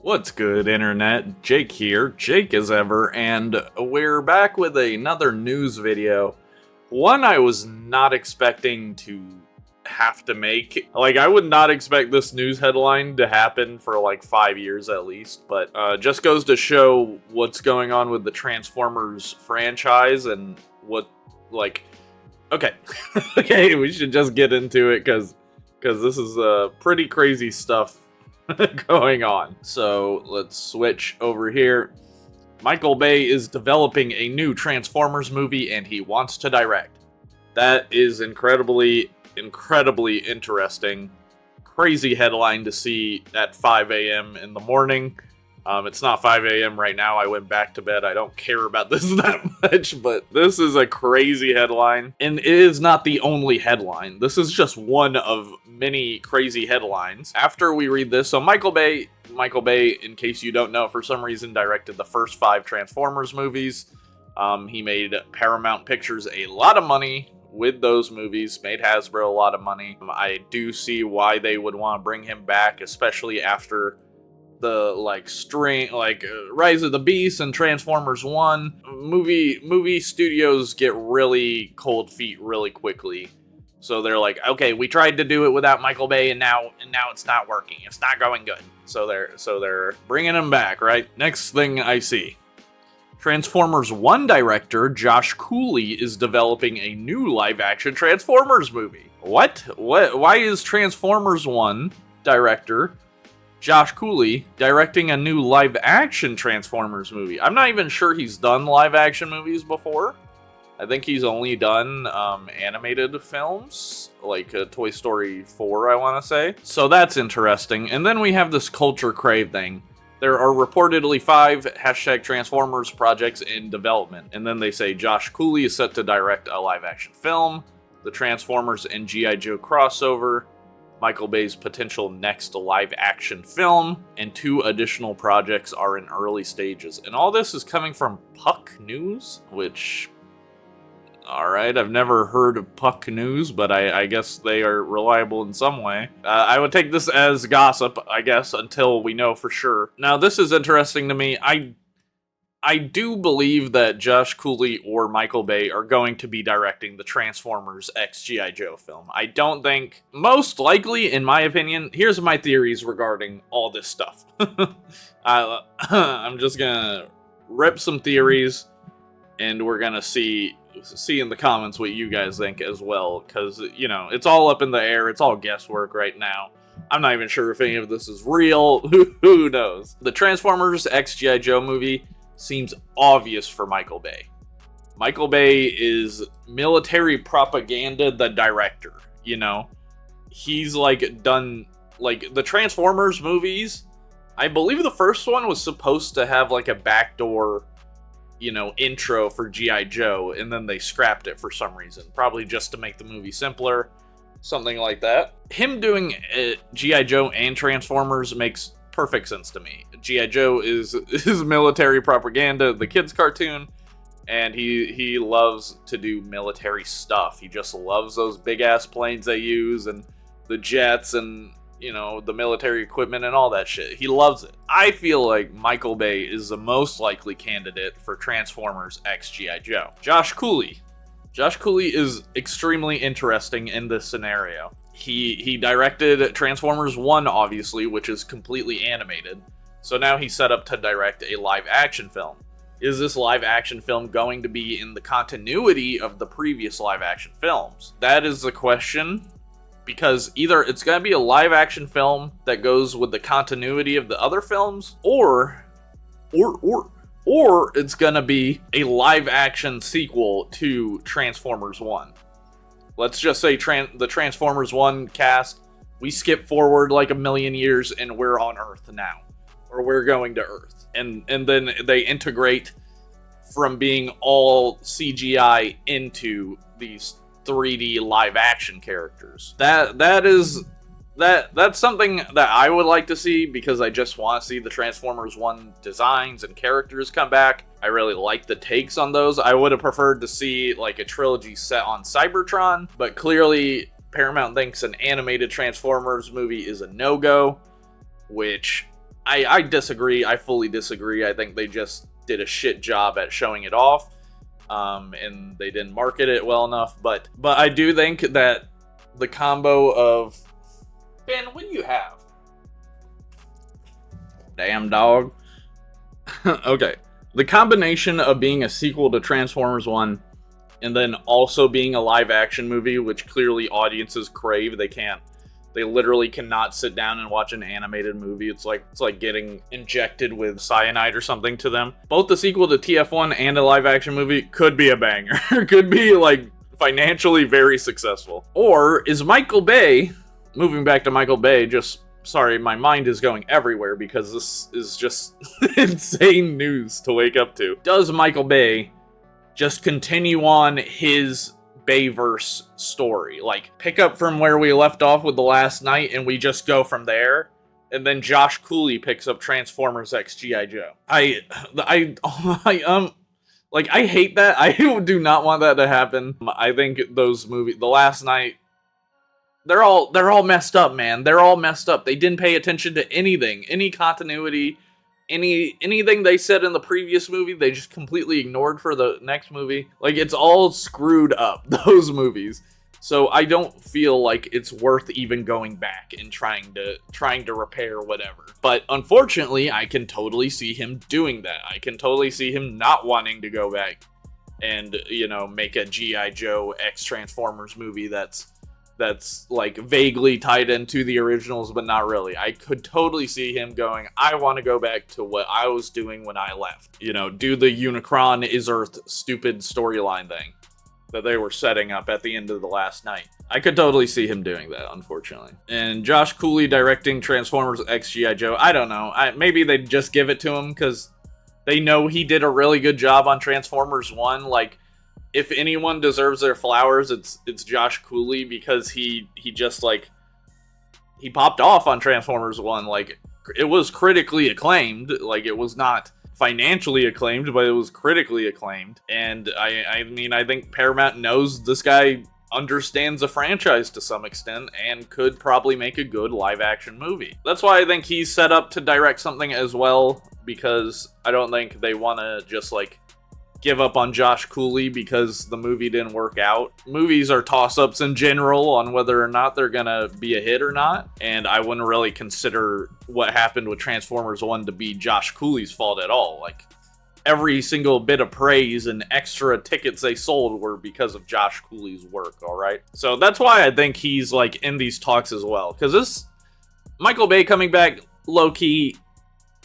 What's good, Internet? Jake here, Jake as ever, and we're back with another news video. One I was not expecting to have to make. Like, I would not expect this news headline to happen for like 5 years at least, but just goes to show what's going on with the Transformers franchise and what, like, okay. Okay, we should just get into it because this is pretty crazy stuff going on. So let's switch over here. Michael Bay is developing a new Transformers movie and he wants to direct. That is incredibly interesting. Crazy headline to see at 5 a.m. in the morning. It's not 5 a.m. right now. I went back to bed. I don't care about this that much, but this is a crazy headline. And it is not the only headline. This is just one of many crazy headlines. After we read this, so Michael Bay, in case you don't know, for some reason directed the first 5 Transformers movies. He made Paramount Pictures a lot of money with those movies, made Hasbro a lot of money. I do see why they would want to bring him back, especially after the Rise of the Beast and Transformers 1. Movie studios get really cold feet really quickly. So they're like, okay, we tried to do it without Michael Bay and now it's not working. It's not going good. So they're bringing him back, right? Next thing I see. Transformers 1 director Josh Cooley is developing a new live-action Transformers movie. What? Why is Transformers 1 director Josh Cooley directing a new live-action Transformers movie? I'm not even sure he's done live-action movies before. I think he's only done animated films, like Toy Story 4, I want to say. So that's interesting. And then we have this Culture Crave thing. There are reportedly 5 #Transformers projects in development. And then they say Josh Cooley is set to direct a live-action film, the Transformers and G.I. Joe crossover, Michael Bay's potential next live-action film, and 2 additional projects are in early stages. And all this is coming from Puck News, which, alright, I've never heard of Puck News, but I guess they are reliable in some way. I would take this as gossip, I guess, until we know for sure. Now, this is interesting to me. I do believe that Josh Cooley or Michael Bay are going to be directing the Transformers X G.I. Joe film. I don't think, most likely, in my opinion, here's my theories regarding all this stuff. I'm just gonna rip some theories, and we're gonna see in the comments what you guys think as well, because, you know, it's all up in the air. It's all guesswork right now. I'm not even sure if any of this is real. Who knows? The Transformers X G.I. Joe movie seems obvious for Michael Bay. Michael Bay is military propaganda the director, you know? He's like done, like, the Transformers movies, I believe the first one was supposed to have like a backdoor, you know, intro for G.I. Joe, and then they scrapped it for some reason. Probably just to make the movie simpler, something like that. Him doing G.I. Joe and Transformers makes perfect sense to me. G.I. Joe is military propaganda, the kids' cartoon, and he loves to do military stuff. He just loves those big-ass planes they use, and the jets, and, you know, the military equipment and all that shit. He loves it. I feel like Michael Bay is the most likely candidate for Transformers X G.I. Joe. Josh Cooley. Josh Cooley is extremely interesting in this scenario. He directed Transformers 1, obviously, which is completely animated. So now he's set up to direct a live-action film. Is this live-action film going to be in the continuity of the previous live-action films? That is the question, because either it's going to be a live-action film that goes with the continuity of the other films, or it's going to be a live-action sequel to Transformers 1. Let's just say the Transformers 1 cast, we skip forward like 1,000,000 years and we're on Earth now. Or we're going to Earth. And then they integrate from being all CGI into these 3D live action characters. That's something that I would like to see, because I just want to see the Transformers 1 designs and characters come back. I really like the takes on those. I would have preferred to see like a trilogy set on Cybertron, but clearly Paramount thinks an animated Transformers movie is a no-go, which I disagree. I fully disagree. I think they just did a shit job at showing it off, and they didn't market it well enough. But I do think that the combo of Ben, what do you have? Damn dog. Okay, the combination of being a sequel to Transformers 1 and then also being a live action movie, which clearly audiences crave. They literally cannot sit down and watch an animated movie. It's like getting injected with cyanide or something to them. Both the sequel to TF1 and a live action movie could be a banger. Could be like financially very successful. Or is Michael Bay, moving back to Michael Bay, sorry, my mind is going everywhere because this is just insane news to wake up to. Does Michael Bay just continue on his Bayverse story? Like, pick up from where we left off with The Last Night and we just go from there? And then Josh Cooley picks up Transformers X G.I. Joe. I hate that. I do not want that to happen. I think those movies, The Last Night, they're all messed up, man. They're all messed up. They didn't pay attention to anything, any continuity, anything they said in the previous movie, they just completely ignored for the next movie. Like, it's all screwed up, those movies. So I don't feel like it's worth even going back and trying to repair whatever. But unfortunately, I can totally see him doing that. I can totally see him not wanting to go back and, make a G.I. Joe X Transformers movie that's like vaguely tied into the originals, but not really. I could totally see him going, I want to go back to what I was doing when I left. Do the Unicron is Earth stupid storyline thing that they were setting up at the end of The Last Night. I could totally see him doing that, unfortunately. And Josh Cooley directing Transformers X G.I. Joe, I don't know. Maybe they'd just give it to him because they know he did a really good job on Transformers 1. Like, if anyone deserves their flowers, it's Josh Cooley, because he just, like, he popped off on Transformers 1. Like, it was critically acclaimed. Like, it was not financially acclaimed, but it was critically acclaimed. And I mean, I think Paramount knows this guy understands the franchise to some extent and could probably make a good live action movie. That's why I think he's set up to direct something as well, because I don't think they want to just, like, give up on Josh Cooley because the movie didn't work out. Movies are toss-ups in general on whether or not they're gonna be a hit or not, and I wouldn't really consider what happened with Transformers 1 to be Josh Cooley's fault at all. Like, every single bit of praise and extra tickets they sold were because of Josh Cooley's work, alright? So that's why I think he's, like, in these talks as well, because this Michael Bay coming back, low-key,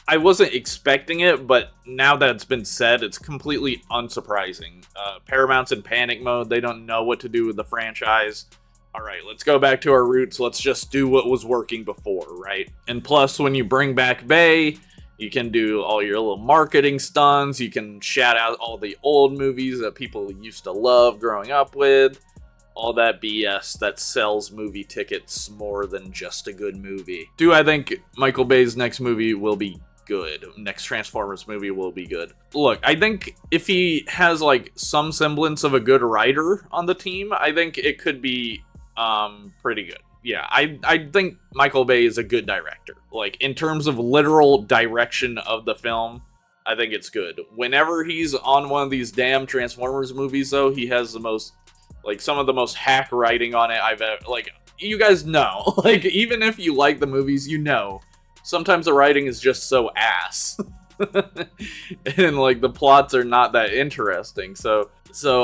I wasn't expecting it, but now that it's been said, it's completely unsurprising. Paramount's in panic mode. They don't know what to do with the franchise. All right, let's go back to our roots. Let's just do what was working before, right? And plus, when you bring back Bay, you can do all your little marketing stunts. You can shout out all the old movies that people used to love growing up with. All that BS that sells movie tickets more than just a good movie. Do I think Michael Bay's next movie will be good? Next Transformers movie will be good. Look, I think if he has, like, some semblance of a good writer on the team, I think it could be pretty good. Yeah, I think Michael Bay is a good director. Like, in terms of literal direction of the film, I think it's good. Whenever he's on one of these damn Transformers movies, though, he has the most, like, some of the most hack writing on it I've ever, like, you guys know. Like, even if you like the movies, you know, sometimes the writing is just so ass. And, like, the plots are not that interesting. So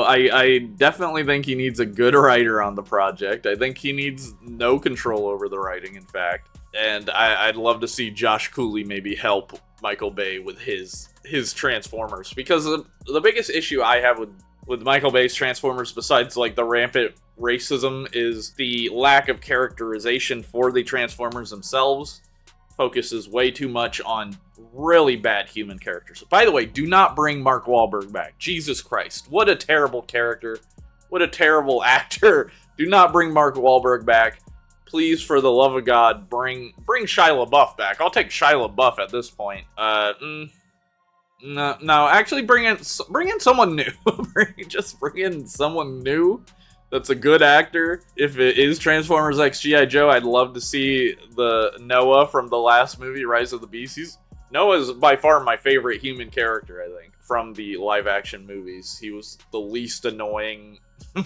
I definitely think he needs a good writer on the project. I think he needs no control over the writing, in fact. And I'd love to see Josh Cooley maybe help Michael Bay with his Transformers. Because the biggest issue I have with Michael Bay's Transformers, besides, like, the rampant racism, is the lack of characterization for the Transformers themselves. Focuses way too much on really bad human characters. By the way, do not bring Mark Wahlberg back. Jesus Christ. What a terrible character. What a terrible actor. Do not bring Mark Wahlberg back. Please, for the love of God, bring Shia LaBeouf back. I'll take Shia LaBeouf at this point. No, actually bring in someone new. Just bring in someone new that's a good actor. If it is Transformers X G.I. Joe, I'd love to see the Noah from the last movie, Rise of the Beasties. Noah's by far my favorite human character, I think, from the live-action movies. He was the least annoying,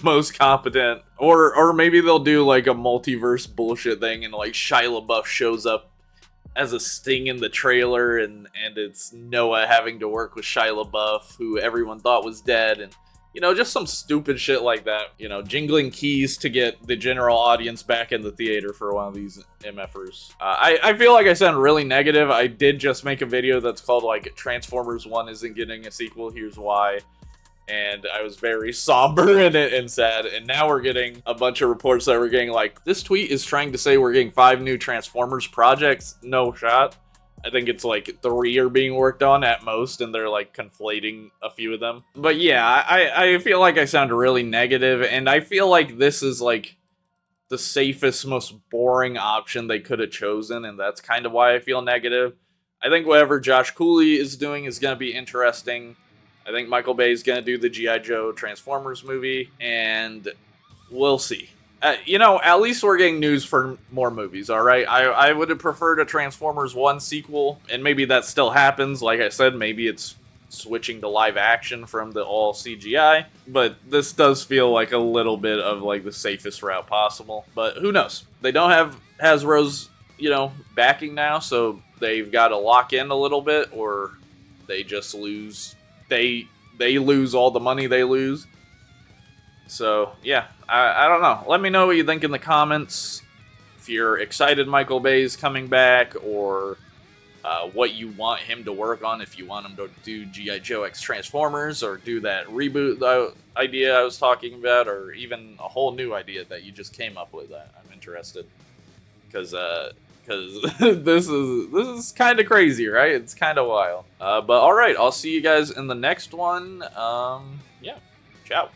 most competent. Or maybe they'll do, like, a multiverse bullshit thing, and, like, Shia LaBeouf shows up as a sting in the trailer, and it's Noah having to work with Shia LaBeouf, who everyone thought was dead, and, you know, just some stupid shit like that. You know, jingling keys to get the general audience back in the theater for one of these MFers. I feel like I sound really negative. I did just make a video that's called, like, Transformers 1 isn't getting a sequel, here's why. And I was very somber in it and sad. And now we're getting a bunch of reports that we're getting, like, this tweet is trying to say we're getting 5 new Transformers projects. No shot. I think it's like 3 are being worked on at most, and they're like conflating a few of them. But yeah, I feel like I sound really negative, and I feel like this is like the safest, most boring option they could have chosen, and that's kind of why I feel negative. I think whatever Josh Cooley is doing is going to be interesting. I think Michael Bay is going to do the G.I. Joe Transformers movie, and we'll see. You know, at least we're getting news for more movies, alright? I would have preferred a Transformers 1 sequel, and maybe that still happens. Like I said, maybe it's switching to live action from the all CGI, but this does feel like a little bit of, like, the safest route possible. But who knows? They don't have Hasbro's, you know, backing now, so they've got to lock in a little bit, or they just lose. They lose all the money they lose. So, yeah, I don't know. Let me know what you think in the comments. If you're excited Michael Bay's coming back, or what you want him to work on. If you want him to do G.I. Joe X Transformers, or do that reboot idea I was talking about, or even a whole new idea that you just came up with. I'm interested. Because this is kind of crazy, right? It's kind of wild. But alright, I'll see you guys in the next one. Yeah, ciao.